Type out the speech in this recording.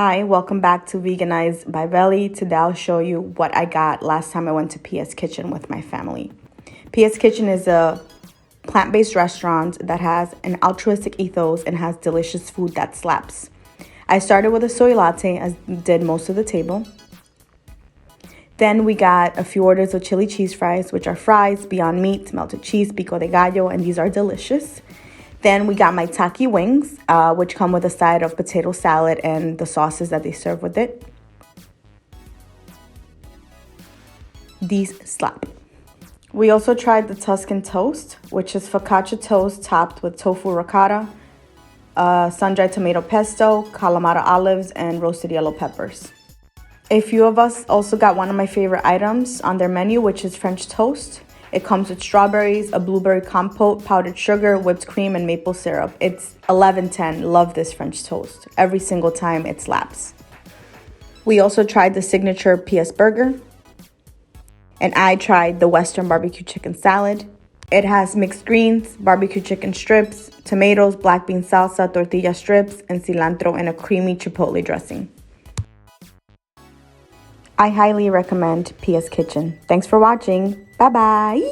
Hi, welcome back to Veganized by Belly. Today I'll show you what I got last time I went to PS Kitchen with my family. PS Kitchen is a plant-based restaurant that has an altruistic ethos and has delicious food that slaps. I started with a soy latte, as did most of the table. Then we got a few orders of chili cheese fries, which are fries, Beyond Meat, melted cheese, pico de gallo, and these are delicious. Then we got my taki wings, which come with a side of potato salad and the sauces that they serve with it. These slap. We also tried the Tuscan toast, which is focaccia toast topped with tofu ricotta, sun-dried tomato pesto, calamari olives, and roasted yellow peppers. A few of us also got one of my favorite items on their menu, which is French toast. It comes with strawberries, a blueberry compote, powdered sugar, whipped cream, and maple syrup. It's 11/10. Love this French toast. Every single time it slaps. We also tried the signature PS burger. And I tried the Western barbecue chicken salad. It has mixed greens, barbecue chicken strips, tomatoes, black bean salsa, tortilla strips, and cilantro in a creamy chipotle dressing. I highly recommend PS Kitchen. Thanks for watching. Bye-bye.